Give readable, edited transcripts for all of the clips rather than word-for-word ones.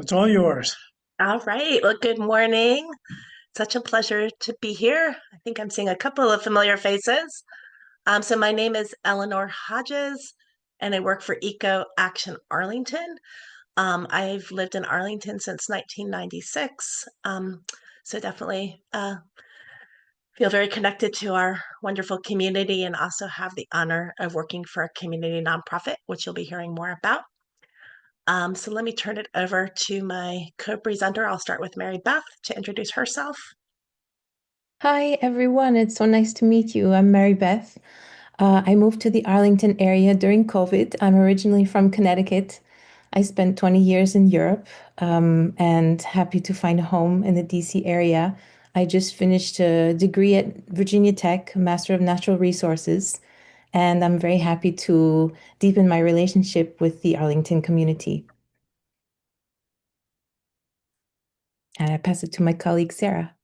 It's all yours. All right. Well, good morning. Such a pleasure to be here. I think I'm seeing a couple of familiar faces. So my name is Elenor Hodges, and I work for Eco Action Arlington. I've lived in Arlington since 1996. So definitely feel very connected to our wonderful community and also have the honor of working for a community nonprofit, which you'll be hearing more about. So let me turn it over to my co-presenter. I'll start with Maribeth to introduce herself. Hi, everyone. It's so nice to meet you. I'm Maribeth. I moved to the Arlington area during COVID. I'm originally from Connecticut. I spent 20 years in Europe, and happy to find a home in the DC area. I just finished a degree at Virginia Tech, Master of Natural Resources, and I'm very happy to deepen my relationship with the Arlington community. And I pass it to my colleague, Sarah.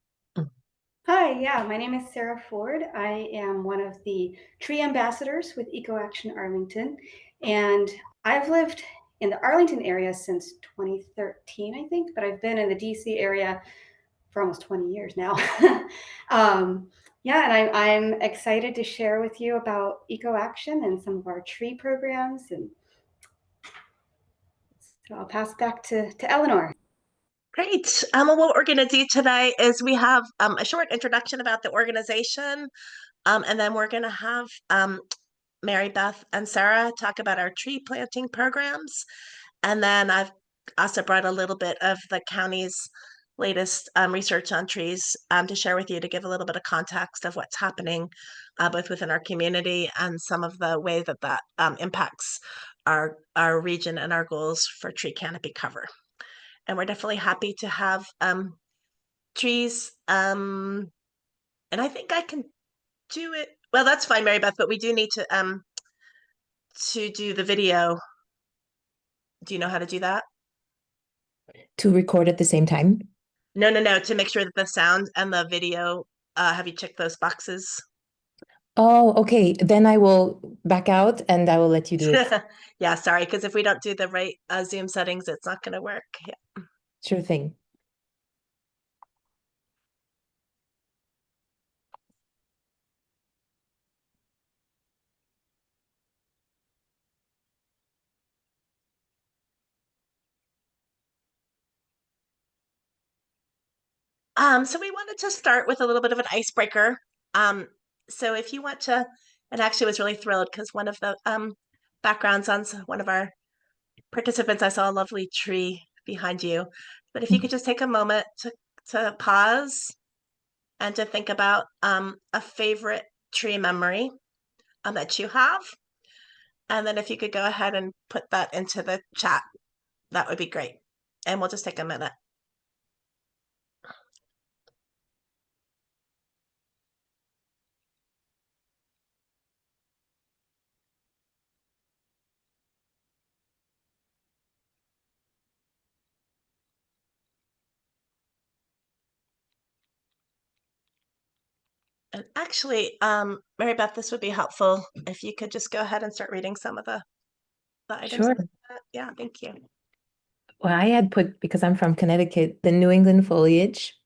Hi, yeah, my name is Sarah Foard. I am one of the tree ambassadors with Eco Action Arlington, and I've lived in the Arlington area since 2013, I think, but I've been in the DC area for almost 20 years now. Yeah, and I'm excited to share with you about Eco Action and some of our tree programs. And so I'll pass back to Elenor. Great. Well, what we're going to do today is we have a short introduction about the organization, and then we're going to have Mary Beth and Sarah talk about our tree planting programs. And then I've also brought a little bit of the county's latest research on trees to share with you to give a little bit of context of what's happening both within our community and some of the way that that impacts our region and our goals for tree canopy cover. And we're definitely happy to have trees. And I think I can do it. Well, that's fine, Mary Beth, but we do need to do the video. Do you know how to do that? To record at the same time. No, no, no, to make sure that the sound and the video, have you checked those boxes? Oh, okay. Then I will back out and I will let you do it. Yeah, sorry, because if we don't do the right Zoom settings, it's not going to work. Yeah. Sure thing. So we wanted to start with a little bit of an icebreaker. Um, so if you want to, and actually was really thrilled because one of the backgrounds on one of our participants, I saw a lovely tree behind you. But if you could just take a moment to pause and to think about a favorite tree memory that you have. And then if you could go ahead and put that into the chat, that would be great. And we'll just take a minute. And actually, Mary Beth, this would be helpful if you could just go ahead and start reading some of the items Sure. in the chat. Yeah, thank you. Well, I had put, because I'm from Connecticut, the New England foliage.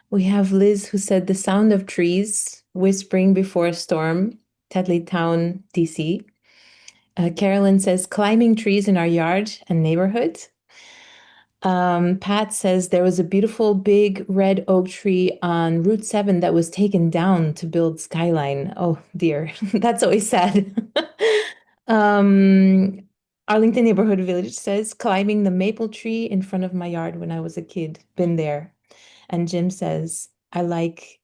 We have Liz who said the sound of trees whispering before a storm, Town, DC. Carolyn says climbing trees in our yard and neighborhood. Pat says there was a beautiful big red oak tree on Route 7 that was taken down to build Skyline. Oh dear, that's always sad. um, Arlington Neighborhood Village says climbing the maple tree in front of my yard when I was a kid. Been there. And Jim says, I like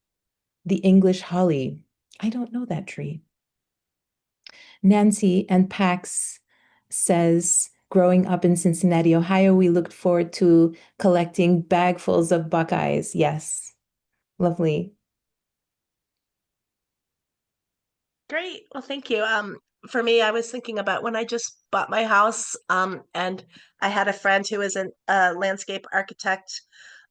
the English holly. I don't know that tree. Nancy and Pax says, growing up in Cincinnati, Ohio, we looked forward to collecting bagfuls of Buckeyes. Yes, lovely. Great. Well, thank you. For me, I was thinking about when I just bought my house, and I had a friend who was a landscape architect,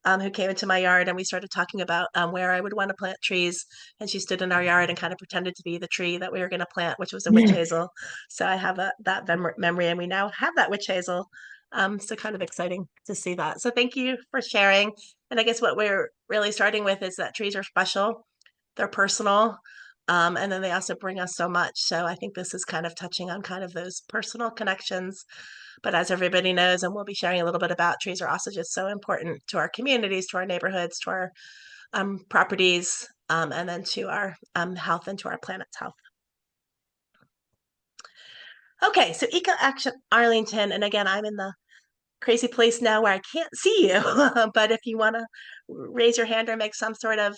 who came into my yard, and we started talking about where I would want to plant trees. And she stood in our yard and kind of pretended to be the tree that we were going to plant, which was a witch hazel. So I have that memory, and we now have that witch hazel So kind of exciting to see that. So thank you for sharing. And I guess what we're really starting with is that trees are special, they're personal, and then they also bring us so much. So I think this is kind of touching on kind of those personal connections. But as everybody knows, and we'll be sharing a little bit about, trees are also just so important to our communities, to our neighborhoods, to our properties, and then to our health and to our planet's health. Okay, so Eco Action Arlington, and again, I'm in the crazy place now where I can't see you, but if you want to raise your hand or make some sort of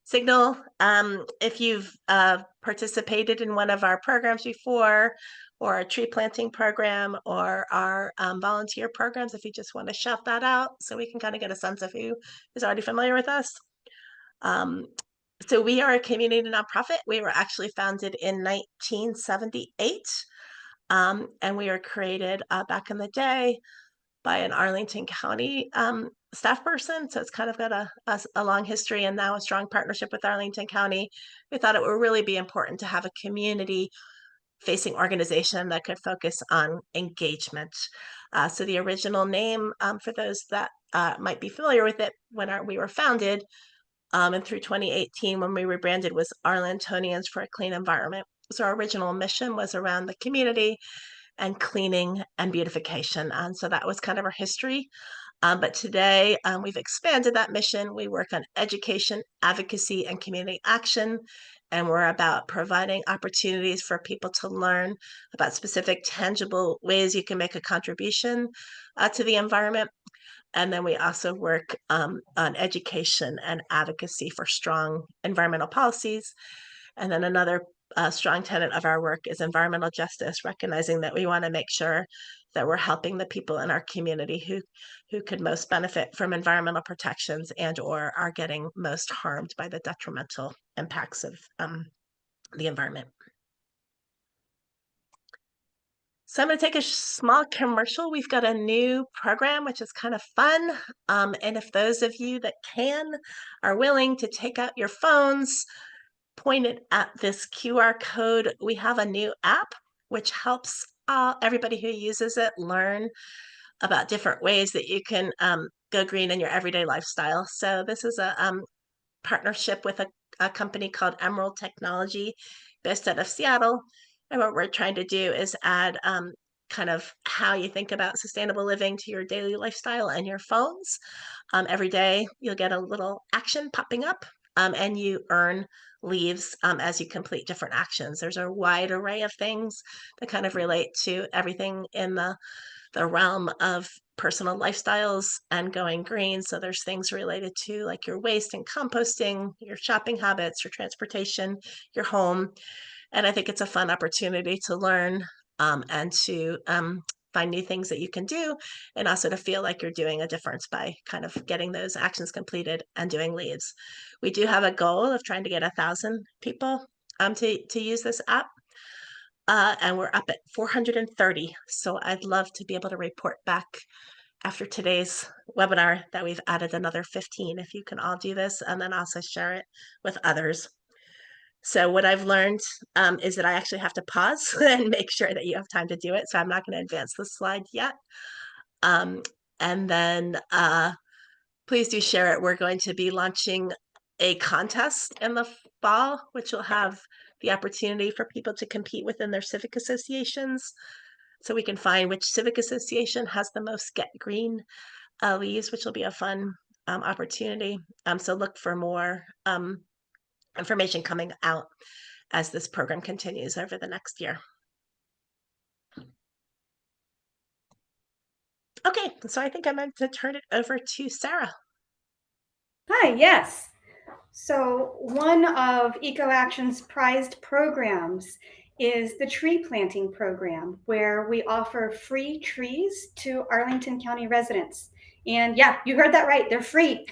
signal, if you've participated in one of our programs before, or our tree planting program, or our volunteer programs, if you just want to shout that out so we can kind of get a sense of who is already familiar with us. So we are a community nonprofit. We were actually founded in 1978, and we were created back in the day by an Arlington County staff person. So it's kind of got a long history and now a strong partnership with Arlington County. We thought it would really be important to have a community facing organization that could focus on engagement. So the original name, for those that might be familiar with it, when we were founded, and through 2018, when we rebranded, was Arlingtonians for a Clean Environment. So our original mission was around the community and cleaning and beautification. And so that was kind of our history. But today we've expanded that mission. We work on education, advocacy, and community action. And we're about providing opportunities for people to learn about specific tangible ways you can make a contribution to the environment. And then we also work on education and advocacy for strong environmental policies. And then another strong tenet of our work is environmental justice, recognizing that we want to make sure that we're helping the people in our community who could most benefit from environmental protections and or are getting most harmed by the detrimental impacts of the environment. So I'm going to take a small commercial. We've got a new program, which is kind of fun. And if those of you that are willing to take out your phones, point it at this QR code, we have a new app, which helps everybody who uses it learn about different ways that you can go green in your everyday lifestyle. So this is a partnership with a company called Emerald Technology based out of Seattle. And what we're trying to do is add kind of how you think about sustainable living to your daily lifestyle and your phones. Every day you'll get a little action popping up, and you earn leaves as you complete different actions. There's a wide array of things that kind of relate to everything in the realm of personal lifestyles and going green. So there's things related to like your waste and composting, your shopping habits, your transportation, your home. And I think it's a fun opportunity to learn and to find new things that you can do, and also to feel like you're doing a difference by kind of getting those actions completed and doing leaves. We do have a goal of trying to get 1,000 people to use this app. And we're up at 430. So I'd love to be able to report back after today's webinar that we've added another 15, if you can all do this, and then also share it with others. So what I've learned is that I actually have to pause and make sure that you have time to do it. So I'm not going to advance the slide yet. And then please do share it. We're going to be launching a contest in the fall, which will have the opportunity for people to compete within their civic associations. So we can find which civic association has the most Get Green leaves, which will be a fun opportunity. So look for more information coming out as this program continues over the next year. Okay, so I think I'm going to turn it over to Sarah. Hi, yes. So one of EcoAction's prized programs is the tree planting program, where we offer free trees to Arlington County residents. And yeah, you heard that right, they're free.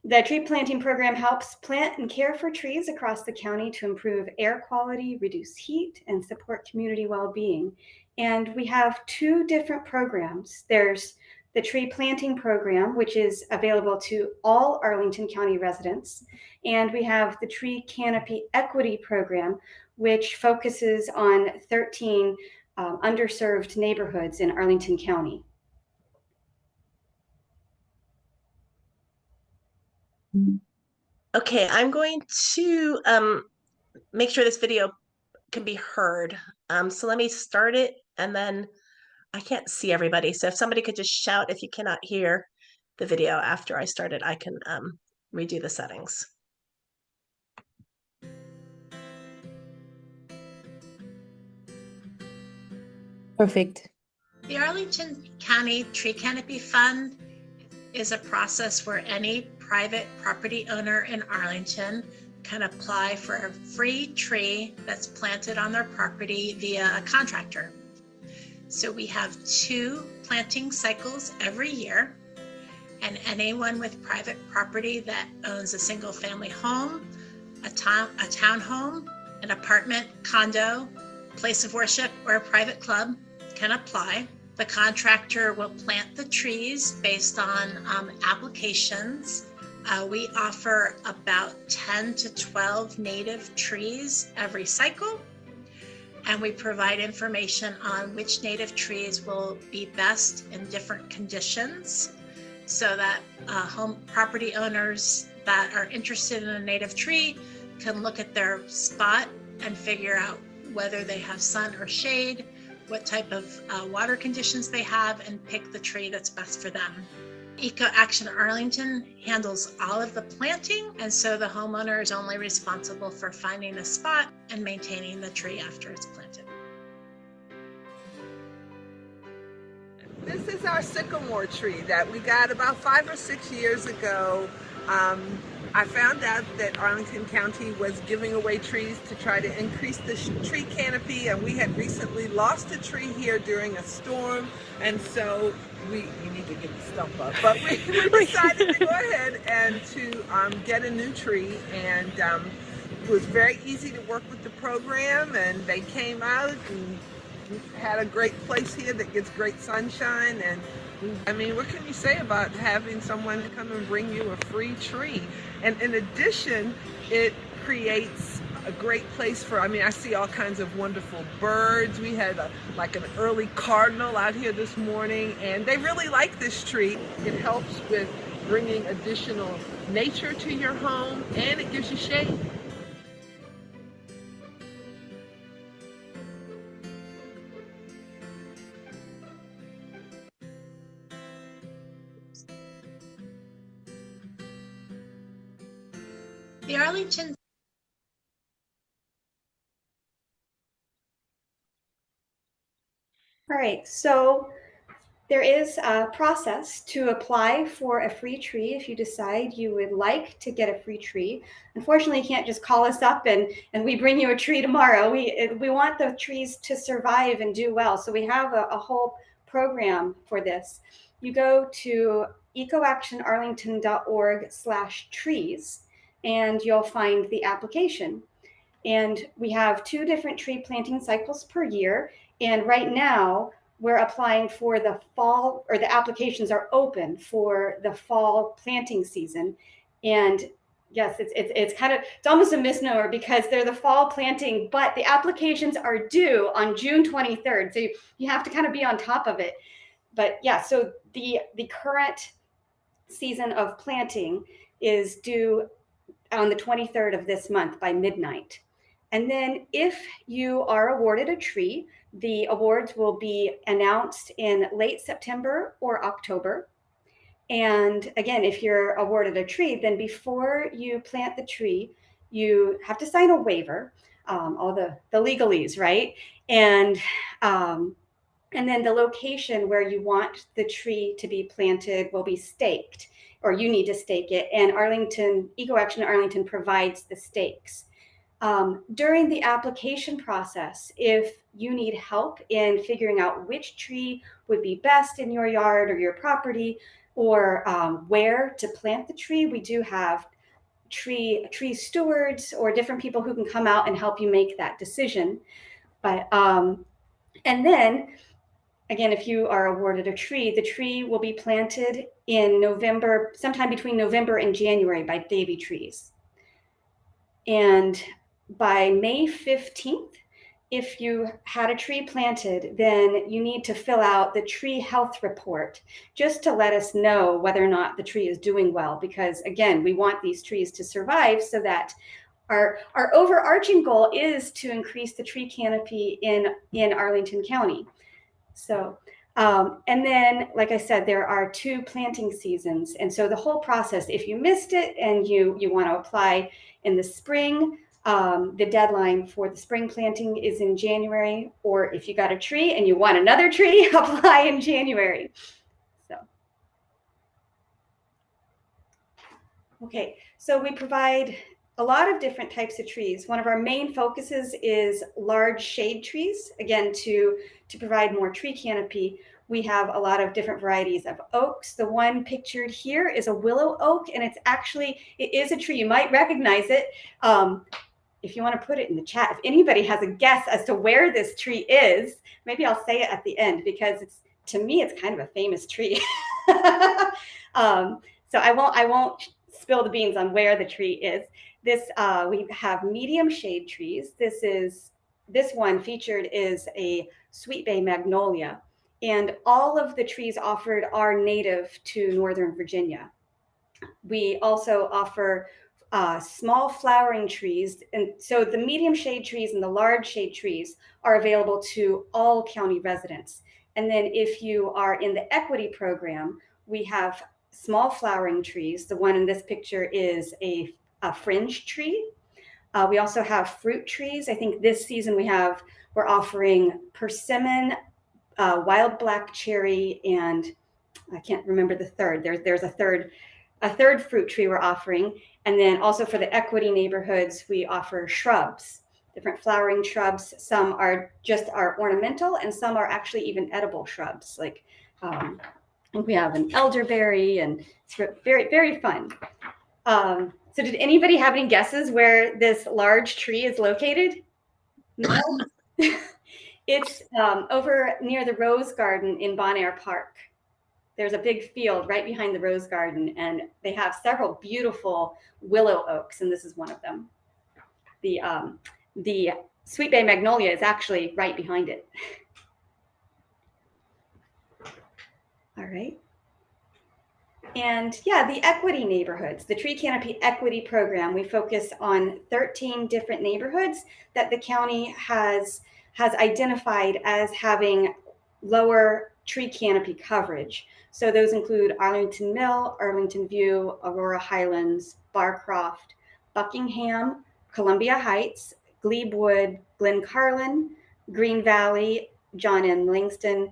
The tree planting program helps plant and care for trees across the county to improve air quality, reduce heat, and support community well-being. And we have two different programs. There's the tree planting program, which is available to all Arlington County residents. And we have the tree canopy equity program, which focuses on 13 underserved neighborhoods in Arlington County. Okay, I'm going to make sure this video can be heard. So let me start it, and then I can't see everybody. So if somebody could just shout if you cannot hear the video after I start it, I can redo the settings. Perfect. The Arlington County Tree Canopy Fund is a process where any private property owner in Arlington can apply for a free tree that's planted on their property via a contractor. So we have 2 planting cycles every year, and anyone with private property that owns a single family home, a townhome, an apartment, condo, place of worship, or a private club can apply. The contractor will plant the trees based on applications. We offer about 10 to 12 native trees every cycle, and we provide information on which native trees will be best in different conditions, so that home property owners that are interested in a native tree can look at their spot and figure out whether they have sun or shade, what type of water conditions they have, and pick the tree that's best for them. Eco Action Arlington handles all of the planting, and so the homeowner is only responsible for finding a spot and maintaining the tree after it's planted. This is our sycamore tree that we got about 5 or 6 years ago. I found out that Arlington County was giving away trees to try to increase the tree canopy, and we had recently lost a tree here during a storm, and so you need to get the stump up, but we decided to go ahead and to get a new tree, and it was very easy to work with the program, and they came out and we've had a great place here that gets great sunshine. And I mean, what can you say about having someone come and bring you a free tree? And in addition, it creates a great place for, I mean, I see all kinds of wonderful birds. We had like an early cardinal out here this morning, and they really like this tree. It helps with bringing additional nature to your home, and it gives you shade. The Arlington All right, so there is a process to apply for a free tree if you decide you would like to get a free tree. Unfortunately, you can't just call us up and we bring you a tree tomorrow. We want the trees to survive and do well. So we have a whole program for this. You go to ecoactionarlington.org/trees, and you'll find the application. And we have 2 different tree planting cycles per year. And right now, we're applying for the fall, or the applications are open for the fall planting season. And yes, it's kind of, it's almost a misnomer because they're the fall planting, but the applications are due on June 23rd. So you have to kind of be on top of it. But yeah, so the current season of planting is due on the 23rd of this month by midnight. And then if you are awarded a tree, the awards will be announced in late September or October. And again, if you're awarded a tree, then before you plant the tree, you have to sign a waiver, all the legalese, right? And then the location where you want the tree to be planted will be staked, or you need to stake it. And Eco Action Arlington provides the stakes. During the application process, if you need help in figuring out which tree would be best in your yard or your property, or where to plant the tree, we do have tree stewards or different people who can come out and help you make that decision. But and then again, if you are awarded a tree, the tree will be planted in November, sometime between November and January, by baby trees. And by May 15th, if you had a tree planted, then you need to fill out the tree health report just to let us know whether or not the tree is doing well. Because again, we want these trees to survive so that our overarching goal is to increase the tree canopy in Arlington County. So, and then, like I said, there are 2 planting seasons. And so the whole process, if you missed it and you want to apply in the spring, the deadline for the spring planting is in January, or if you got a tree and you want another tree, apply in January. So, okay, so we provide a lot of different types of trees. One of our main focuses is large shade trees, again, to provide more tree canopy. We have a lot of different varieties of oaks. The one pictured here is a willow oak, and it is a tree. You might recognize it. If you want to put it in the chat, if anybody has a guess as to where this tree is, maybe I'll say it at the end, because to me, it's kind of a famous tree. So I won't spill the beans on where the tree is. We have medium shade trees. This one featured is a sweet bay magnolia, and all of the trees offered are native to Northern Virginia. We also offer small flowering trees, and so the medium shade trees and the large shade trees are available to all county residents. And then if you are in the equity program, we have small flowering trees. The one in this picture is a fringe tree. We also have fruit trees. I think this season we're offering persimmon, wild black cherry, and I can't remember the third. There's a third fruit tree we're offering. And then also for the equity neighborhoods, we offer shrubs, different flowering shrubs. Some are ornamental, and some are actually even edible shrubs. Like we have an elderberry, and it's very, very fun. So did anybody have any guesses where this large tree is located? No? It's over near the Rose Garden in Bon Air Park. There's a big field right behind the Rose Garden, and they have several beautiful willow oaks, and this is one of them. The Sweet Bay Magnolia is actually right behind it. All right. And yeah, the equity neighborhoods, the Tree Canopy Equity Program, we focus on 13 different neighborhoods that the county has identified as having lower tree canopy coverage. So those include Arlington Mill, Arlington View, Aurora Highlands, Barcroft, Buckingham, Columbia Heights, Glebewood, Glen Carlin, Green Valley, John N. Langston,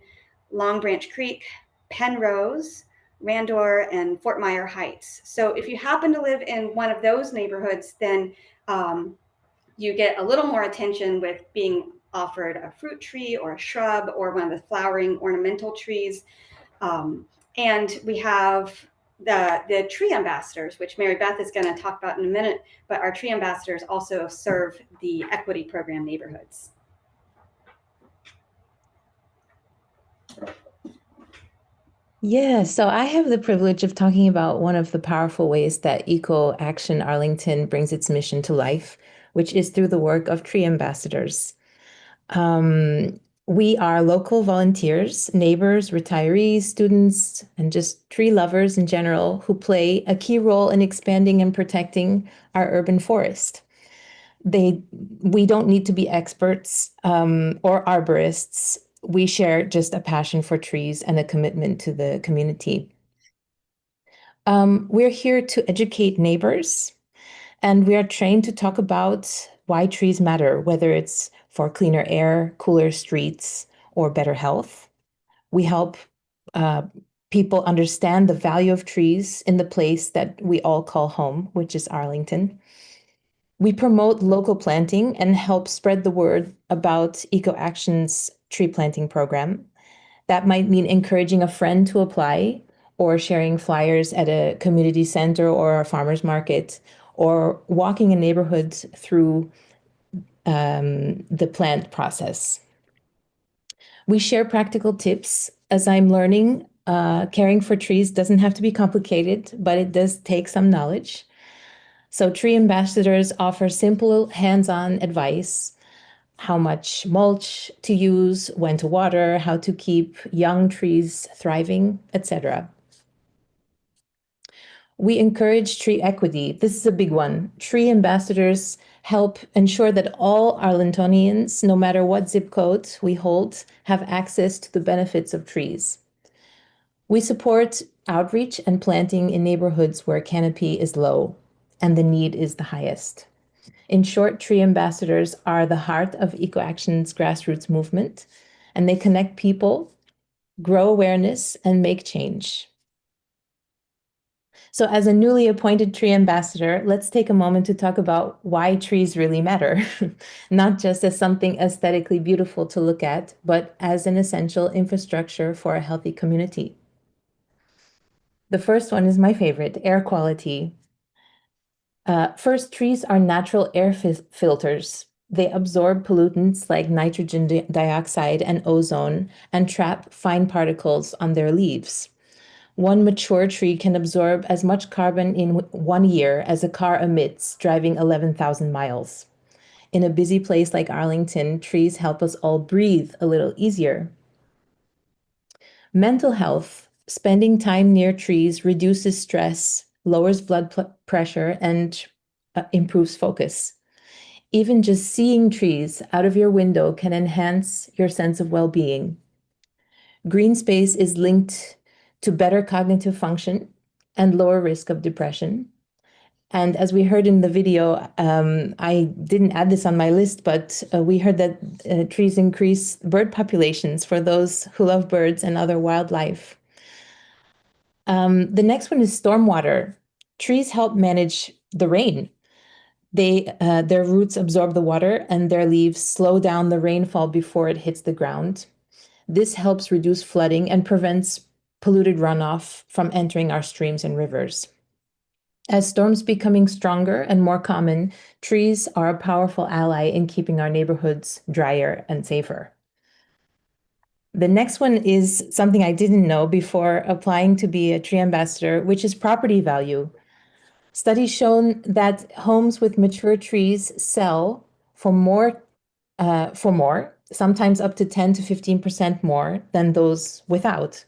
Long Branch Creek, Penrose, Randor, and Fort Myer Heights. So if you happen to live in one of those neighborhoods, then you get a little more attention with being offered a fruit tree or a shrub or one of the flowering ornamental trees. And we have the tree ambassadors, which Maribeth is going to talk about in a minute, but our tree ambassadors also serve the equity program neighborhoods. Yeah, so I have the privilege of talking about one of the powerful ways that Eco Action Arlington brings its mission to life, which is through the work of tree ambassadors. We are local volunteers, neighbors, retirees, students, and just tree lovers in general who play a key role in expanding and protecting our urban forest. We don't need to be experts or arborists. We share just a passion for trees and a commitment to the community. We're here to educate neighbors, and we are trained to talk about why trees matter, whether it's for cleaner air, cooler streets, or better health. We help people understand the value of trees in the place that we all call home, which is Arlington. We promote local planting and help spread the word about Eco Action's tree planting program. That might mean encouraging a friend to apply, or sharing flyers at a community center or a farmer's market, or walking a neighborhood through the plant process. We share practical tips. As I'm learning, caring for trees doesn't have to be complicated, but it does take some knowledge. So tree ambassadors offer simple, hands-on advice how much mulch to use, when to water, how to keep young trees thriving, etc. We encourage tree equity. This is a big one. Tree ambassadors help ensure that all Arlingtonians, no matter what zip code we hold, have access to the benefits of trees. We support outreach and planting in neighborhoods where canopy is low and the need is the highest. In short, tree ambassadors are the heart of EcoAction's grassroots movement, and they connect people, grow awareness, and make change. So as a newly appointed tree ambassador, let's take a moment to talk about why trees really matter, not just as something aesthetically beautiful to look at, but as an essential infrastructure for a healthy community. The first one is my favorite, air quality. First, trees are natural air filters. They absorb pollutants like nitrogen dioxide and ozone and trap fine particles on their leaves. One mature tree can absorb as much carbon in 1 year as a car emits driving 11,000 miles. In a busy place like Arlington, trees help us all breathe a little easier. Mental health, spending time near trees reduces stress, lowers blood pressure, and improves focus. Even just seeing trees out of your window can enhance your sense of well-being. Green space is linked to better cognitive function and lower risk of depression. And as we heard in the video, I didn't add this on my list, but we heard that trees increase bird populations for those who love birds and other wildlife. The next one is stormwater. Trees help manage the rain. Their roots absorb the water and their leaves slow down the rainfall before it hits the ground. This helps reduce flooding and prevents polluted runoff from entering our streams and rivers. As storms becoming stronger and more common, trees are a powerful ally in keeping our neighborhoods drier and safer. The next one is something I didn't know before applying to be a tree ambassador, which is property value. Studies shown that homes with mature trees sell for more, sometimes up to 10 to 15% more than those without.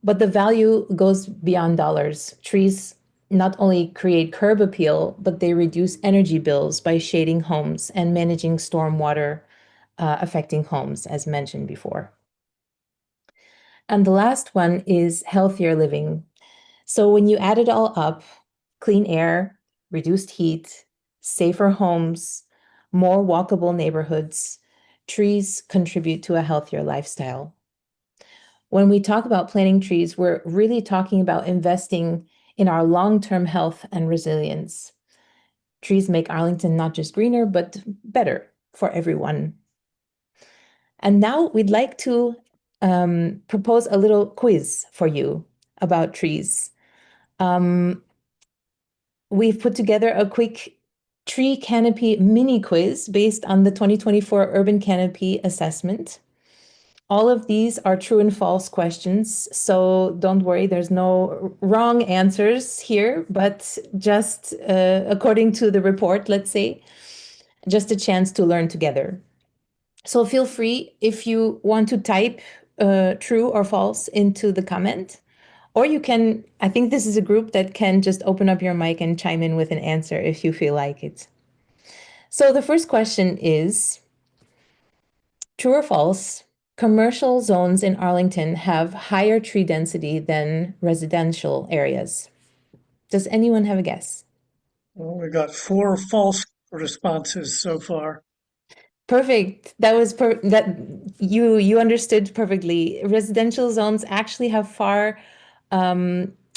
But the value goes beyond dollars. Trees not only create curb appeal, but they reduce energy bills by shading homes and managing stormwater affecting homes, as mentioned before. And the last one is healthier living. So when you add it all up, clean air, reduced heat, safer homes, more walkable neighborhoods, trees contribute to a healthier lifestyle. When we talk about planting trees, we're really talking about investing in our long-term health and resilience. Trees make Arlington not just greener, but better for everyone. And now we'd like to propose a little quiz for you about trees. We've put together a quick tree canopy mini quiz based on the 2024 Urban Canopy Assessment. All of these are true and false questions, so don't worry, there's no wrong answers here, but just according to the report, let's say, just a chance to learn together. So feel free if you want to type true or false into the comment, or you can, I think this is a group that can just open up your mic and chime in with an answer if you feel like it. So the first question is, true or false? Commercial zones in Arlington have higher tree density than residential areas. Does anyone have a guess? Well, we got 4 false responses so far. Perfect. That was that you understood perfectly. Residential zones actually have far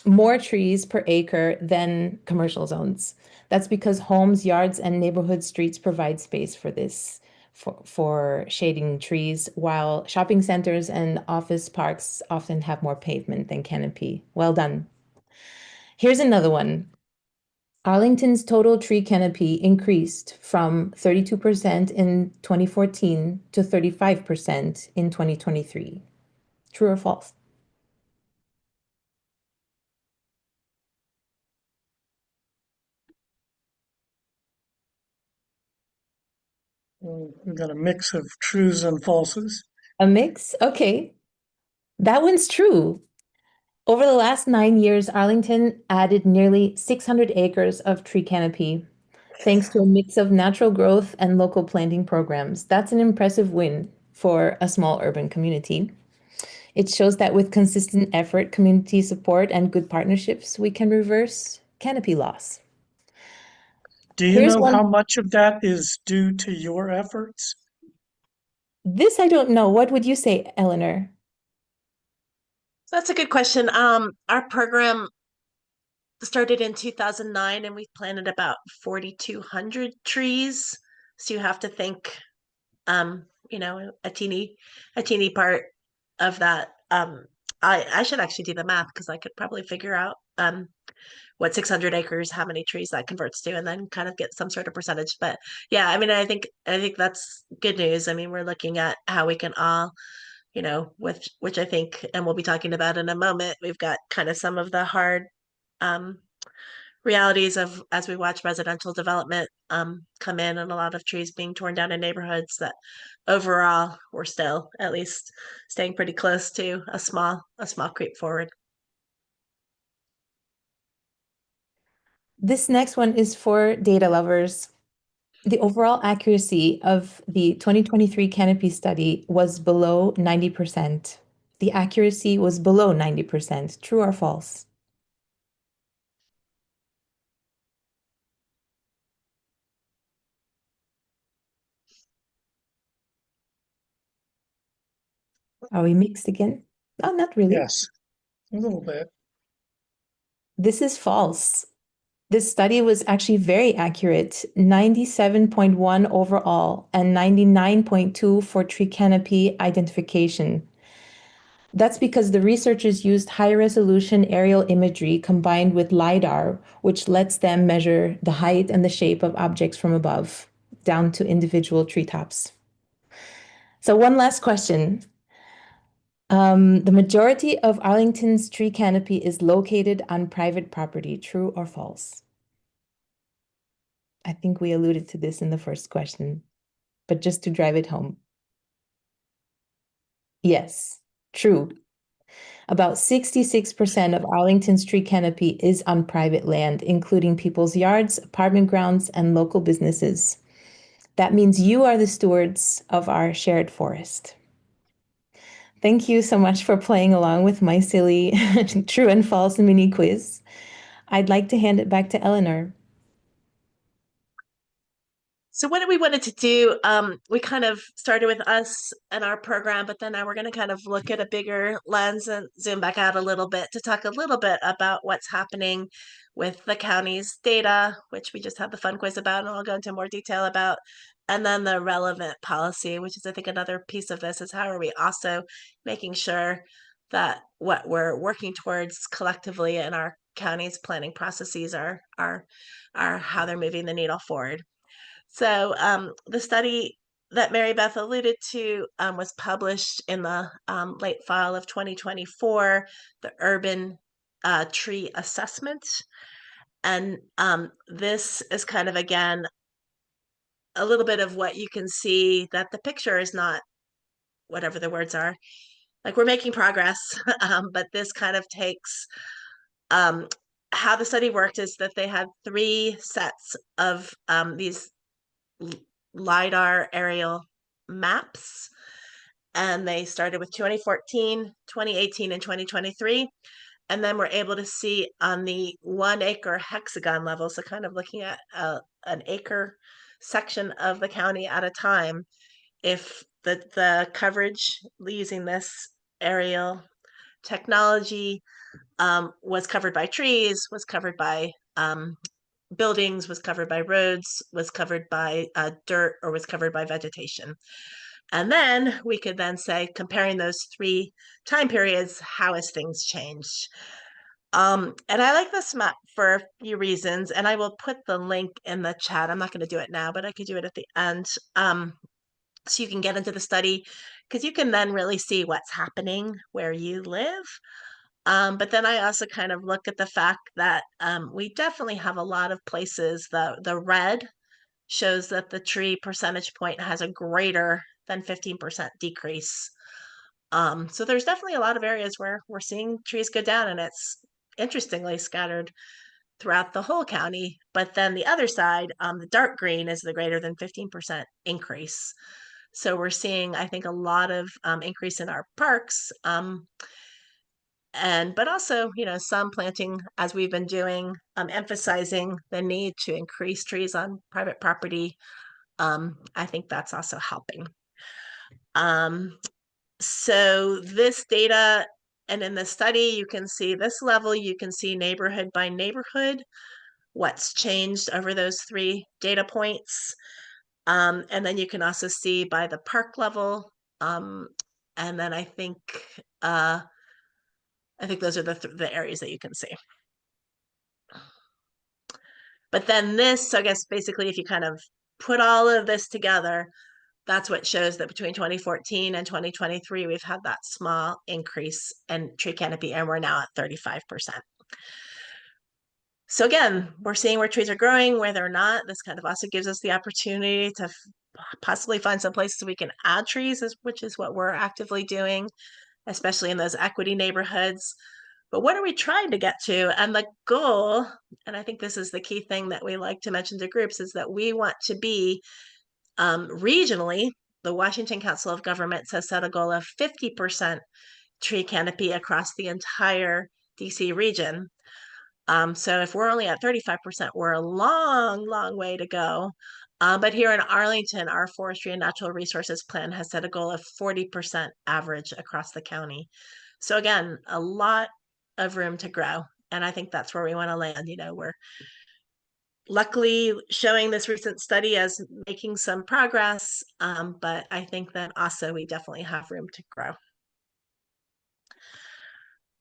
more trees per acre than commercial zones. That's because homes, yards, and neighborhood streets provide space for this. For shading trees, while shopping centers and office parks often have more pavement than canopy. Well done. Here's another one. Arlington's total tree canopy increased from 32% in 2014 to 35% in 2023. True or false? We've got a mix of trues and falses. A mix? Okay. That one's true. Over the last 9 years, Arlington added nearly 600 acres of tree canopy, thanks to a mix of natural growth and local planting programs. That's an impressive win for a small urban community. It shows that with consistent effort, community support, and good partnerships, we can reverse canopy loss. Do you Here's know how one. much of that is due to your efforts? This I don't know. What would you say, Elenor? That's a good question. Our program started in 2009 and we planted about 4,200 trees. So you have to think, a teeny part of that. I should actually do the math because I could probably figure out what 600 acres, how many trees that converts to, and then kind of get some sort of percentage. But yeah, I mean, I think that's good news. I mean, we're looking at how we can all, which I think, and we'll be talking about in a moment. We've got kind of some of the hard um, realities of as we watch residential development come in and a lot of trees being torn down in neighborhoods that overall we're still at least staying pretty close to a small creep forward. This next one is for data lovers. The overall accuracy of the 2023 Canopy study was below 90%. The accuracy was below 90%. True or false? Are we mixed again? Oh, not really. Yes, a little bit. This is false. This study was actually very accurate, 97.1 overall and 99.2 for tree canopy identification. That's because the researchers used high resolution aerial imagery combined with LiDAR, which lets them measure the height and the shape of objects from above, down to individual treetops. So one last question. The majority of Arlington's tree canopy is located on private property, true or false? I think we alluded to this in the first question, but just to drive it home. Yes, true. About 66% of Arlington's tree canopy is on private land, including people's yards, apartment grounds, and local businesses. That means you are the stewards of our shared forest. Thank you so much for playing along with my silly true and false mini quiz. I'd like to hand it back to Elenor. So what we wanted to do, we kind of started with us and our program, but then now we're going to kind of look at a bigger lens and zoom back out a little bit to talk a little bit about what's happening with the county's data, which we just had the fun quiz about, and I'll go into more detail about, and then the relevant policy, which is I think another piece of this is how are we also making sure that what we're working towards collectively in our county's planning processes are how they're moving the needle forward. So the study that Maribeth alluded to was published in the late fall of 2024, the Urban Tree Assessment. And this is kind of, again, a little bit of what you can see that the picture is not whatever the words are. Like we're making progress, but this kind of takes how the study worked is that they had 3 sets of these LiDAR aerial maps, and they started with 2014, 2018, and 2023. And then we're able to see on the 1 acre hexagon level, so kind of looking at an acre section of the county at a time, if the coverage using this aerial technology was covered by trees, was covered by buildings, was covered by roads, was covered by dirt, or was covered by vegetation. And then we could then say, comparing those 3 time periods, how has things changed? And I like this map for a few reasons, and I will put the link in the chat. I'm not going to do it now, but I could do it at the end. So you can get into the study because you can then really see what's happening where you live. But then I also kind of look at the fact that we definitely have a lot of places, the red shows that the tree percentage point has a greater than 15% decrease. So there's definitely a lot of areas where we're seeing trees go down, and it's interestingly scattered throughout the whole county. But then the other side, the dark green, is the greater than 15% increase. So we're seeing, I think, a lot of increase in our parks. But also, some planting, as we've been doing, emphasizing the need to increase trees on private property. I think that's also helping. So this data, and in the study, you can see this level, you can see neighborhood by neighborhood, what's changed over those 3 data points. And then you can also see by the park level. And then I think those are the areas that you can see. But then this, so I guess basically if you kind of put all of this together, that's what shows that between 2014 and 2023, we've had that small increase in tree canopy, and we're now at 35%. So again, we're seeing where trees are growing, where they're not. This kind of also gives us the opportunity to possibly find some places we can add trees, which is what we're actively doing, especially in those equity neighborhoods. But what are we trying to get to? And the goal, and I think this is the key thing that we like to mention to groups, is that we want to be regionally. The Washington Council of Governments has set a goal of 50% tree canopy across the entire DC region. So if we're only at 35%, we're a long, long way to go. But here in Arlington, our Forestry and Natural Resources Plan has set a goal of 40% average across the county. So again, a lot of room to grow. And I think that's where we want to land. We're luckily showing this recent study as making some progress, but I think that also we definitely have room to grow.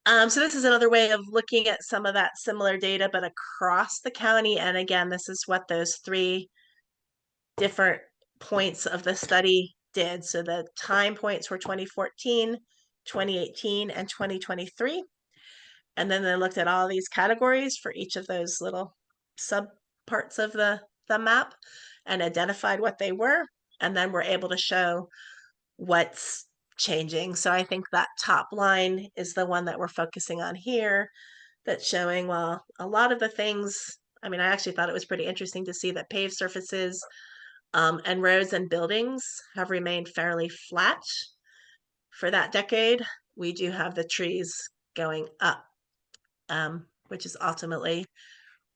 So this is another way of looking at some of that similar data, but across the county. And again, this is what those 3 different points of the study did. So the time points were 2014, 2018, and 2023. And then they looked at all these categories for each of those little sub parts of the map and identified what they were. And then we're able to show what's changing. So I think that top line is the one that we're focusing on here, that's showing, well, a lot of the things, I actually thought it was pretty interesting to see that paved surfaces and roads and buildings have remained fairly flat for that decade. We do have the trees going up, which is ultimately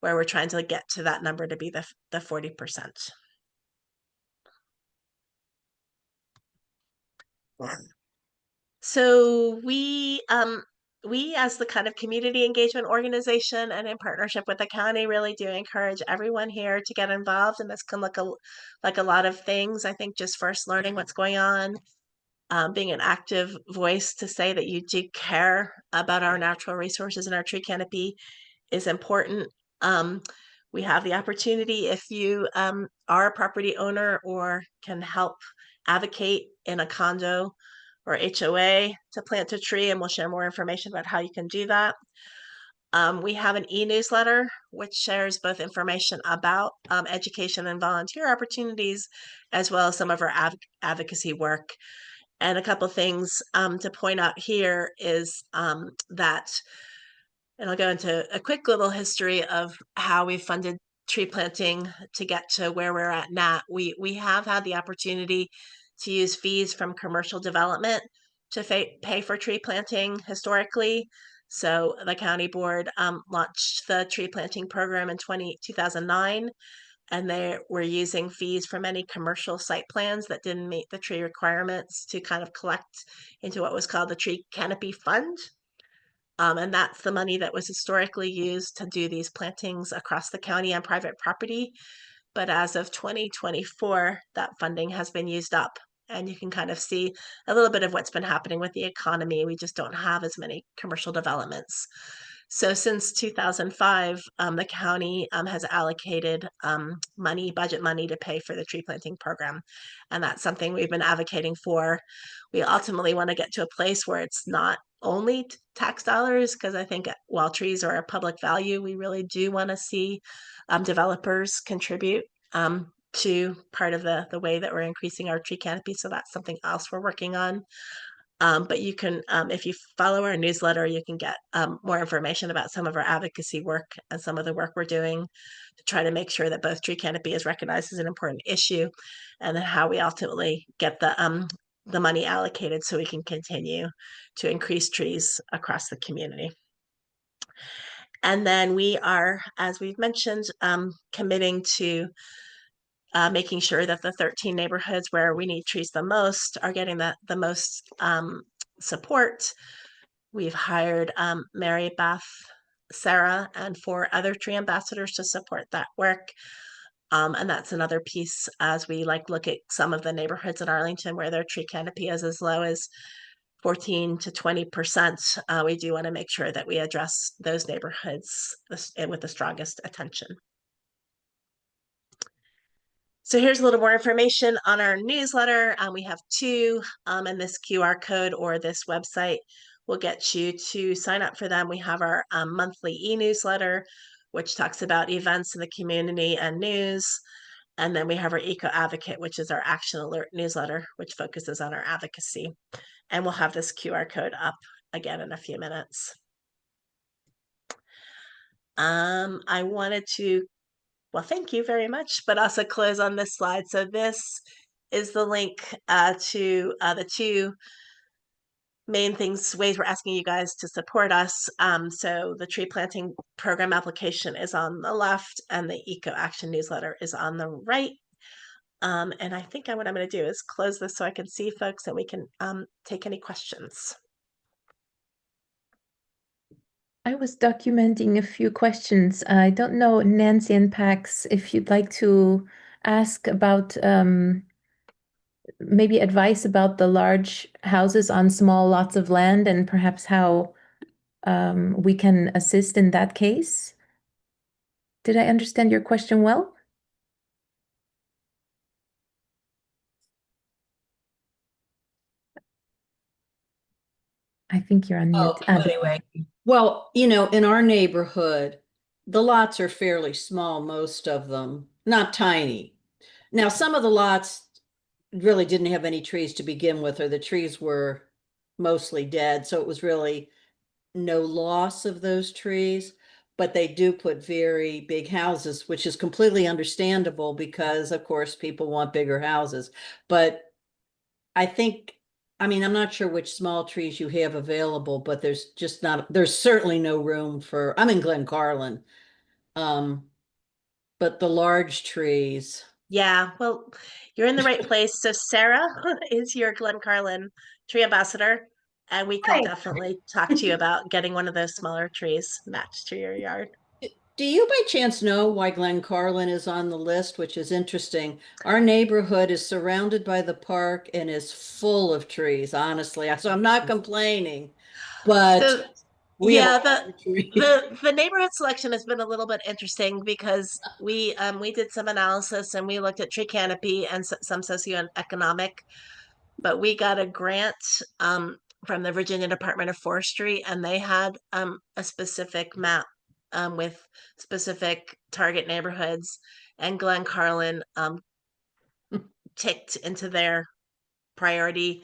where we're trying to get to that number to be the 40%. So we as the kind of community engagement organization and in partnership with the county really do encourage everyone here to get involved, and this can look like a lot of things. I think just first learning what's going on, being an active voice to say that you do care about our natural resources and our tree canopy is important. We have the opportunity, if you are a property owner or can help advocate in a condo or HOA, to plant a tree, and we'll share more information about how you can do that. We have an e-newsletter which shares both information about education and volunteer opportunities, as well as some of our advocacy work. And a couple things to point out here is that, and I'll go into a quick little history of how we funded tree planting to get to where we're at now. We have had the opportunity to use fees from commercial development to pay for tree planting historically. So the county board launched the tree planting program in 2009, and they were using fees from any commercial site plans that didn't meet the tree requirements to kind of collect into what was called the Tree Canopy Fund. And that's the money that was historically used to do these plantings across the county on private property. But as of 2024, that funding has been used up. And you can kind of see a little bit of what's been happening with the economy. We just don't have as many commercial developments. So since 2005, the county has allocated budget money to pay for the tree planting program. And that's something we've been advocating for. We ultimately want to get to a place where it's not only tax dollars, because I think while trees are a public value, we really do want to see developers contribute to part of the way that we're increasing our tree canopy. So that's something else we're working on. But you can, if you follow our newsletter, you can get more information about some of our advocacy work and some of the work we're doing to try to make sure that both tree canopy is recognized as an important issue, and then how we ultimately get the money allocated so we can continue to increase trees across the community. And then we are, as we've mentioned, committing to making sure that the 13 neighborhoods where we need trees the most are getting the most support. We've hired Maribeth, Sarah, and 4 other tree ambassadors to support that work. And that's another piece as we look at some of the neighborhoods in Arlington where their tree canopy is as low as 14 to 20%. We do want to make sure that we address those neighborhoods with the strongest attention. So here's a little more information on our newsletter. We have 2, and this QR code or this website will get you to sign up for them. We have our monthly e-newsletter, which talks about events in the community and news. And then we have our Eco Advocate, which is our action alert newsletter, which focuses on our advocacy. And we'll have this QR code up again in a few minutes. I wanted to, well, thank you very much, but also close on this slide. So this is the link to the 2 main ways we're asking you guys to support us. So the tree planting program application is on the left and the Eco Action newsletter is on the right. And I think what I'm going to do is close this so I can see folks and we can take any questions. I was documenting a few questions. I don't know, Nancy and Pax, if you'd like to ask about maybe advice about the large houses on small lots of land and perhaps how we can assist in that case. Did I understand your question well? I think you're on mute. Anyway, well, in our neighborhood, the lots are fairly small, most of them, not tiny. Now, some of the lots really didn't have any trees to begin with, or the trees were mostly dead. So it was really no loss of those trees, but they do put very big houses, which is completely understandable because, of course, people want bigger houses. But I think, I'm not sure which small trees you have available, but there's certainly no room for, I'm in Glen Carlin. But the large trees. Yeah, well, you're in the right place. So Sarah is your Glen Carlin tree ambassador, and we can definitely talk to you about getting one of those smaller trees matched to your yard. Do you by chance know why Glen Carlin is on the list, which is interesting? Our neighborhood is surrounded by the park and is full of trees, honestly. So I'm not complaining, but So, we yeah, have the neighborhood selection has been a little bit interesting because we did some analysis and we looked at tree canopy and some socioeconomic, but we got a grant from the Virginia Department of Forestry, and they had a specific map with specific target neighborhoods, and Glen Carlin ticked into their priority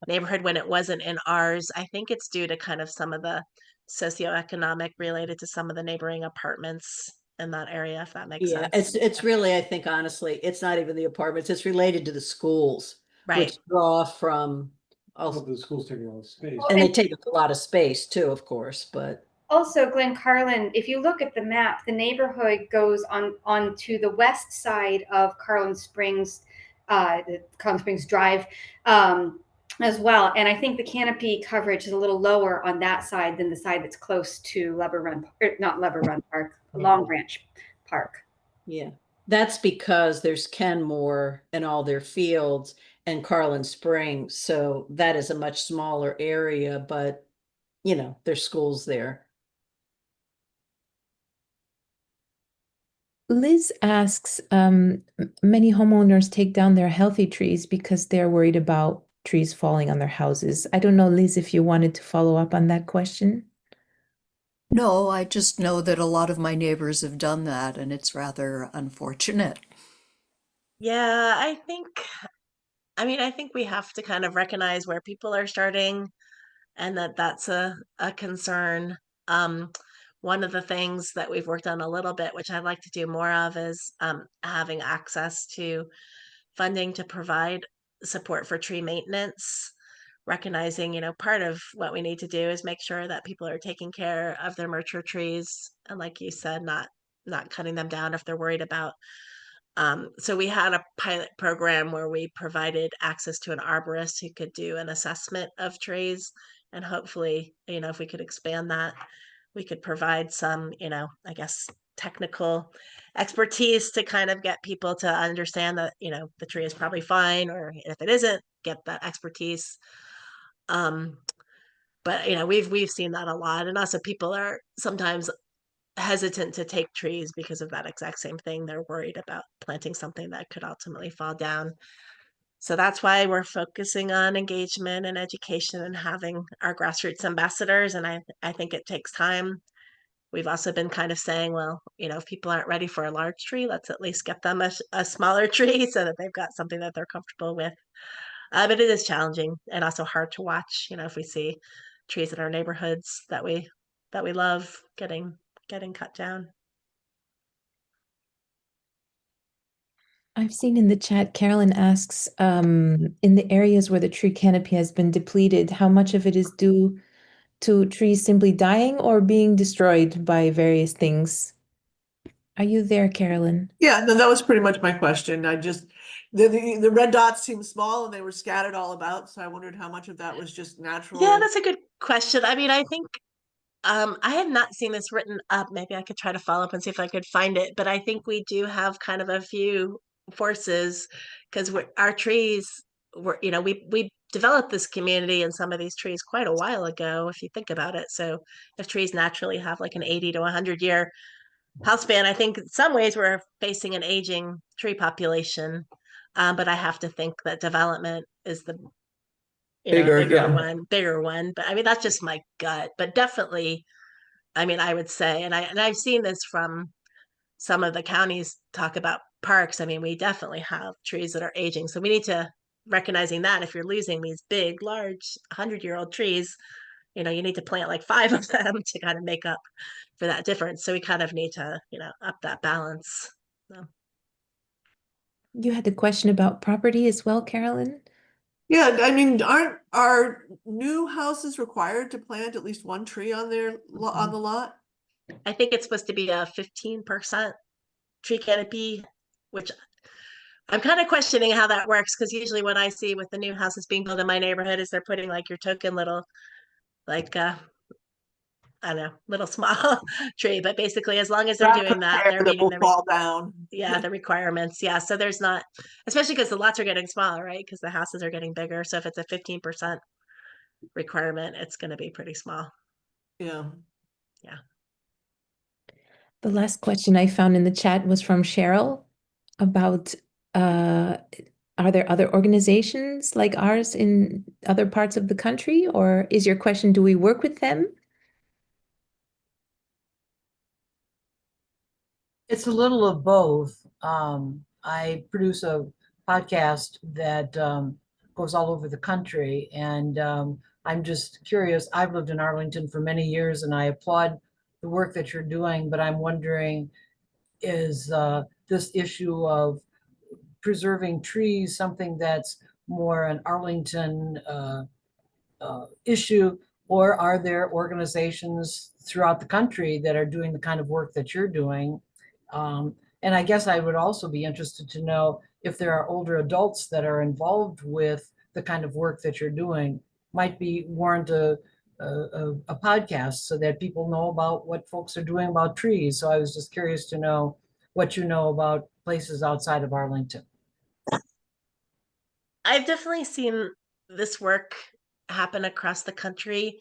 neighborhood when it wasn't in ours. I think it's due to kind of some of the socioeconomic related to some of the neighboring apartments in that area, if that makes sense. It's really, I think, honestly, it's not even the apartments. It's related to the schools, Right. which draw from. Also, the schools take a lot of space. And they take a lot of space too, of course, but. Also, Glen Carlin, if you look at the map, the neighborhood goes on to the west side of Carlin Springs, the Carlin Springs Drive, as well. And I think the canopy coverage is a little lower on that side than the side that's close to not Lever Run Park, Long Branch Park. Yeah, that's because there's Kenmore and all their fields and Carlin Springs. So that is a much smaller area, but there's schools there. Liz asks, many homeowners take down their healthy trees because they're worried about trees falling on their houses. I don't know, Liz, if you wanted to follow up on that question. No, I just know that a lot of my neighbors have done that, and it's rather unfortunate. Yeah, I think we have to kind of recognize where people are starting and that's a concern. Um, one of the things that we've worked on a little bit, which I'd like to do more of, is having access to funding to provide support for tree maintenance, recognizing, part of what we need to do is make sure that people are taking care of their mature trees. And like you said, not cutting them down if they're worried about. So we had a pilot program where we provided access to an arborist who could do an assessment of trees. And hopefully, if we could expand that, we could provide some, I guess, technical expertise to kind of get people to understand that, the tree is probably fine, or if it isn't, get that expertise. Um, but we've seen that a lot. And also people are sometimes hesitant to take trees because of that exact same thing. They're worried about planting something that could ultimately fall down. So that's why we're focusing on engagement and education and having our grassroots ambassadors. And I think it takes time. We've also been kind of saying, well, if people aren't ready for a large tree, let's at least get them a smaller tree so that they've got something that they're comfortable with. But it is challenging and also hard to watch, if we see trees in our neighborhoods that we love getting cut down. I've seen in the chat, Carolyn asks, in the areas where the tree canopy has been depleted, how much of it is due to trees simply dying or being destroyed by various things? Are you there, Carolyn? Yeah, no, that was pretty much my question. I just, the red dots seemed small and they were scattered all about, so I wondered how much of that was just natural. Yeah, that's a good question. I think I have not seen this written up. Maybe I could try to follow up and see if I could find it. But I think we do have kind of a few forces because our trees were, we developed this community and some of these trees quite a while ago, if you think about it. So if trees naturally have like an 80 to 100-year health span, I think in some ways we're facing an aging tree population. But I have to think that development is the bigger one. But that's just my gut. But definitely, I would say, and I've seen this from some of the counties talk about parks. We definitely have trees that are aging. So we need to recognizing that if you're losing these big, large 100-year-old trees, you need to plant like 5 of them to kind of make up for that difference. So we kind of need to, up that balance. So. You had a question about property as well, Carolyn? Yeah, aren't our new houses required to plant at least one tree on their on the lot? I think it's supposed to be a 15% tree canopy, which I'm kind of questioning how that works because usually what I see with the new houses being built in my neighborhood is they're putting like your token little, like I don't know, little small tree. But basically, as long as they're doing that, they're meeting will fall down. the requirements. Yeah, so there's not, especially because the lots are getting smaller, right? Because the houses are getting bigger. So if it's a 15% requirement, it's going to be pretty small. Yeah. Yeah. The last question I found in the chat was from Cheryl about are there other organizations like ours in other parts of the country? Or is your question, do we work with them? It's a little of both. I produce a podcast that goes all over the country, and I'm just curious. I've lived in Arlington for many years, and I applaud the work that you're doing, but I'm wondering, is this issue of preserving trees something that's more an Arlington issue, or are there organizations throughout the country that are doing the kind of work that you're doing? And I guess I would also be interested to know if there are older adults that are involved with the kind of work that you're doing. Might be warrant a podcast so that people know about what folks are doing about trees. So I was just curious to know what you know about places outside of Arlington. I've definitely seen this work happen across the country.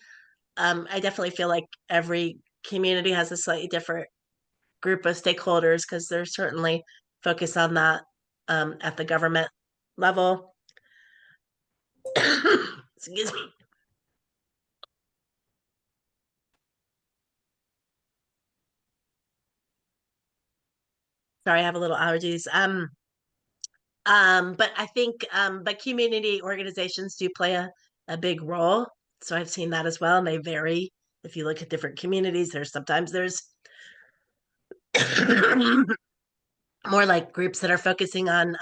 I definitely feel like every community has a slightly different group of stakeholders because they're certainly focused on that at the government level. Excuse me. Sorry, I have a little allergies. But I think, but community organizations do play a big role. So I've seen that as well, and they vary. If you look at different communities, sometimes there's more like groups that are focusing on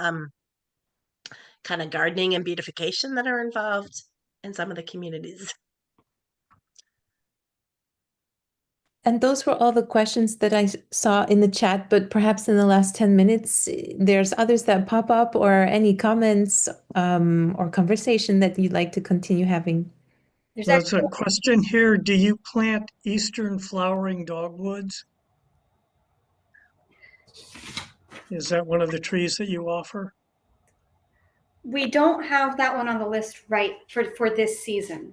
kind of gardening and beautification that are involved in some of the communities. And those were all the questions that I saw in the chat, but perhaps in the last 10 minutes, there's others that pop up or any comments or conversation that you'd like to continue having. There's a question here. Do you plant eastern flowering dogwoods? Is that one of the trees that you offer? We don't have that one on the list right for this season.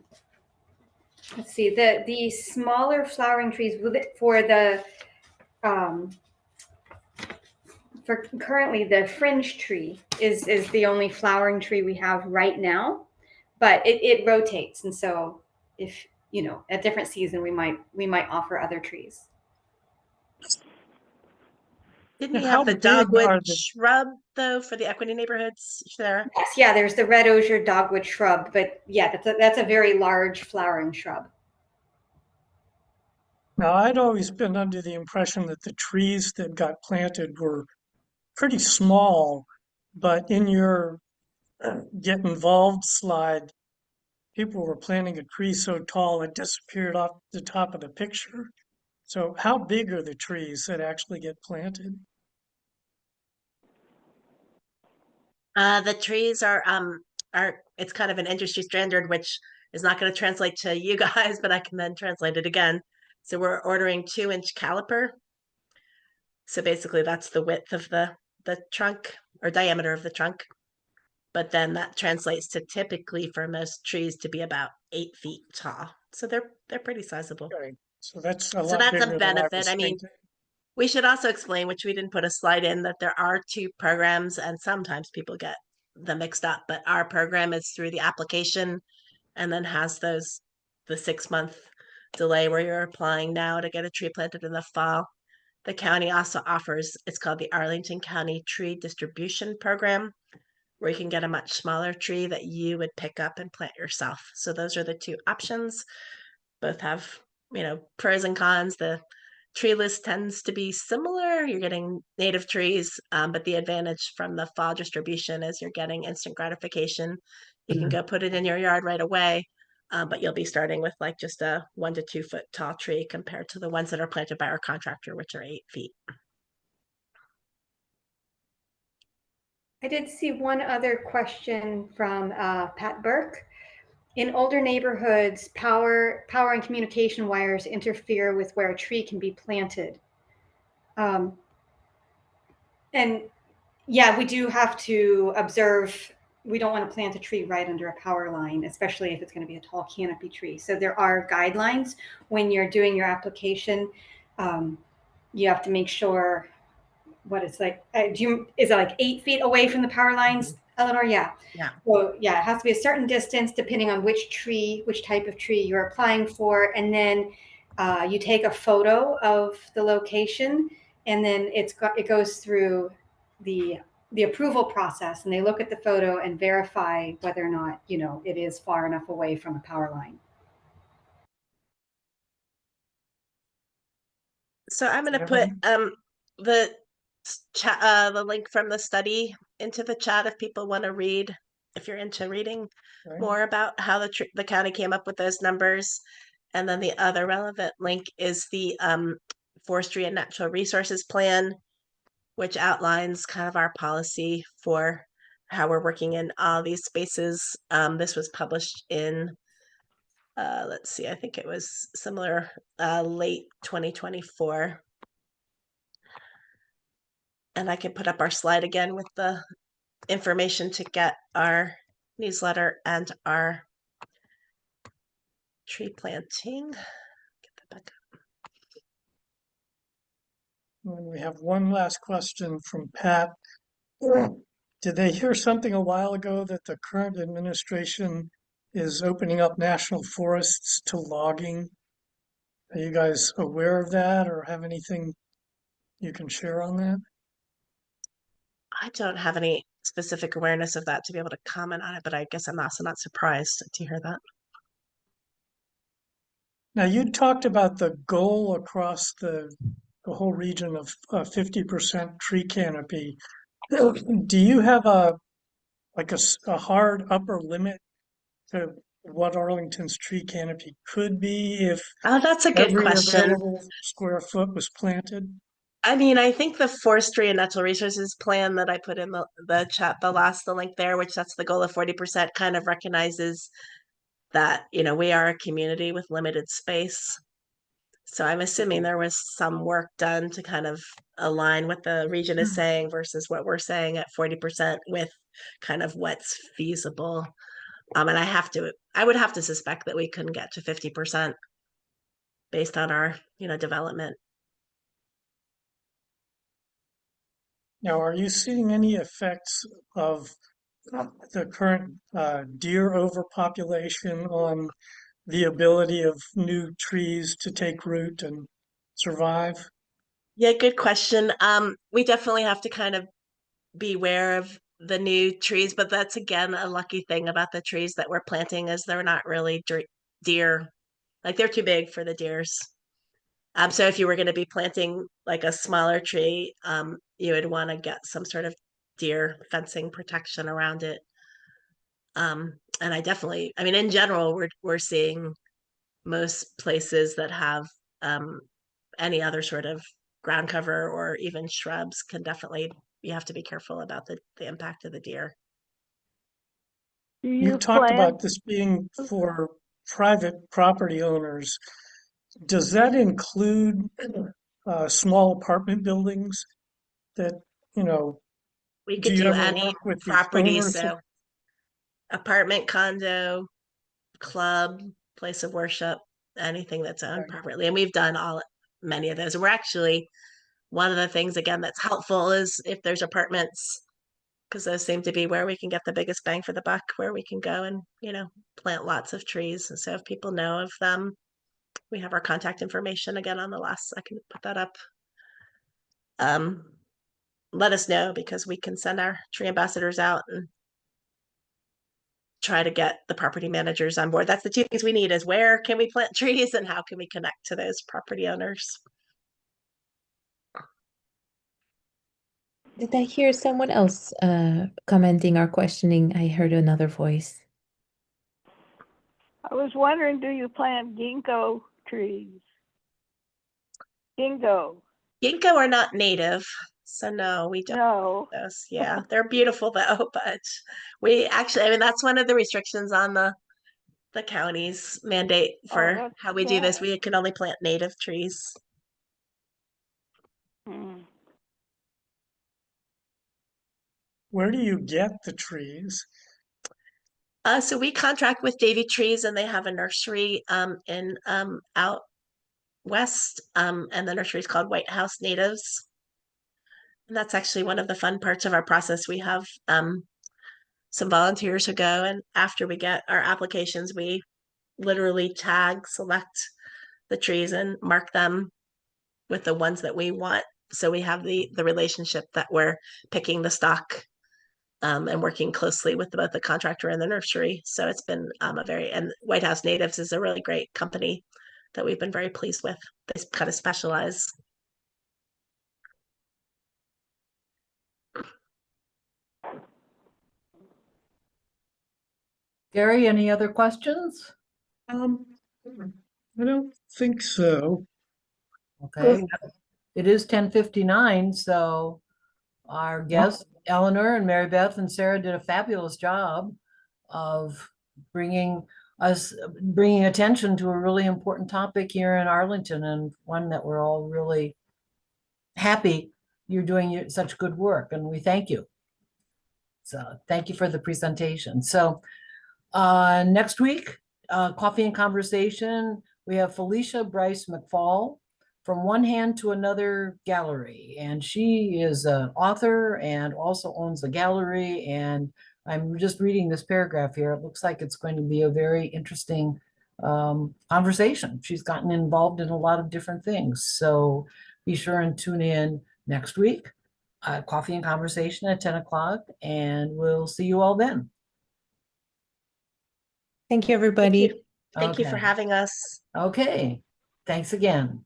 Let's see, the smaller flowering trees for the for currently the fringe tree is the only flowering tree we have right now, but it rotates, and so if you know, at different season we might offer other trees. Didn't you How have the big are dogwood the- shrub though for the equity neighborhoods, Sarah? Yes, yeah, there's the red osier dogwood shrub, but yeah, that's a very large flowering shrub. Now, I'd always been under the impression that the trees that got planted were pretty small, but in your get involved slide, people were planting a tree so tall it disappeared off the top of the picture. So how big are the trees that actually get planted? The trees are it's kind of an industry standard, which is not going to translate to you guys, but I can then translate it again. So we're ordering 2-inch caliper. So basically that's the width of the trunk or diameter of the trunk. But then that translates to typically for most trees to be about 8 feet tall. So they're pretty sizable. Okay. So that's a So lot that's bigger a than I benefit. was I mean, thinking. we should also explain, which we didn't put a slide in, that there are 2 programs, and sometimes people get them mixed up, but our program is through the application and then has the 6-month delay where you're applying now to get a tree planted in the fall. The county also offers, it's called the Arlington County Tree Distribution Program, where you can get a much smaller tree that you would pick up and plant yourself. So those are the 2 options. Both have, pros and cons. The tree list tends to be similar. You're getting native trees, but the advantage from the fall distribution is you're getting instant gratification. You can go put it in your yard right away, but you'll be starting with like just a 1 to 2 foot tall tree compared to the ones that are planted by our contractor, which are 8 feet. I did see one other question from Pat Burke. In older neighborhoods, power and communication wires interfere with where a tree can be planted. And yeah, we do have to observe. We don't want to plant a tree right under a power line, especially if it's going to be a tall canopy tree. So there are guidelines when you're doing your application. You have to make sure what it's like. Is it like 8 feet away from the power lines, Elenor? Yeah. Yeah. So yeah, it has to be a certain distance depending on which type of tree you're applying for, and then you take a photo of the location, and then it goes through the approval process, and they look at the photo and verify whether or not it is far enough away from a power line. So I'm going to put the link from the study into the chat if people want to read, if you're into reading more about how the county came up with those numbers. And then the other relevant link is the Forestry and Natural Resources Plan, which outlines kind of our policy for how we're working in all these spaces. This was published in, let's see, I think it was similar, late 2024. And I can put up our slide again with the information to get our newsletter and our tree planting. Get that back up. And we have one last question from Pat. Did they hear something a while ago that the current administration is opening up national forests to logging? Are you guys aware of that or have anything you can share on that? I don't have any specific awareness of that to be able to comment on it, but I guess I'm also not surprised to hear that. Now, you talked about the goal across the whole region of 50% tree canopy. Do you have a hard upper limit to what Arlington's tree canopy could be if Oh, that's a good every question. available square foot was planted? I mean, I think the forestry and natural resources plan that I put in the chat, the link there, which sets the goal of 40%, kind of recognizes that, we are a community with limited space. So I'm assuming there was some work done to kind of align what the region is saying versus what we're saying at 40% with kind of what's feasible. And I would have to suspect that we couldn't get to 50% based on our, development. Now, are you seeing any effects of the current deer overpopulation on the ability of new trees to take root and survive? Yeah, good question. We definitely have to kind of be aware of the new trees, but that's again a lucky thing about the trees that we're planting is they're not really deer, like they're too big for the deers. So if you were going to be planting like a smaller tree, you would want to get some sort of deer fencing protection around it. And I mean, in general, we're seeing most places that have any other sort of ground cover or even shrubs you have to be careful about the impact of the deer. You talked about this being for private property owners. Does that include small apartment buildings that, We do could you do ever any work with the property, owners? so apartment, condo, club, place of worship, anything that's owned privately. And we've done many of those. And we're actually, one of the things again that's helpful is if there's apartments, because those seem to be where we can get the biggest bang for the buck, where we can go and, plant lots of trees. And so if people know of them, we have our contact information again on the last, I can put that up. Let us know because we can send our tree ambassadors out and try to get the property managers on board. That's the two things we need is where can we plant trees and how can we connect to those property owners? Did I hear someone else commenting or questioning? I heard another voice. I was wondering, do you plant ginkgo trees? Ginkgo are not native, so no, we don't. No. Those. Yeah, they're beautiful though, but we actually, I mean, that's one of the restrictions on the county's mandate for how we do this. We can only plant native trees. Where do you get the trees? So we contract with Davy Trees, and they have a nursery in out west, and the nursery is called White House Natives. And that's actually one of the fun parts of our process. We have some volunteers who go, and after we get our applications, we literally select the trees and mark them with the ones that we want. So we have the relationship that we're picking the stock and working closely with both the contractor and the nursery. So it's been and White House Natives is a really great company that we've been very pleased with. They kind of specialize. Gary, any other questions? I don't think so. Okay, it is 10:59, so our guests, Elenor and Maribeth and Sarah, did a fabulous job of bringing attention to a really important topic here in Arlington, and one that we're all really happy you're doing such good work, and we thank you. So thank you for the presentation. So next week, Coffee and Conversation, we have Felicia Bryce McFall from One Hand to Another Gallery. And she is an author and also owns a gallery. And I'm just reading this paragraph here. It looks like it's going to be a very interesting conversation. She's gotten involved in a lot of different things. So be sure and tune in next week. coffee and conversation at 10 o'clock, and we'll see you all then. Thank you, Thank everybody. you. Thank you for Okay. having us. Okay, thanks again.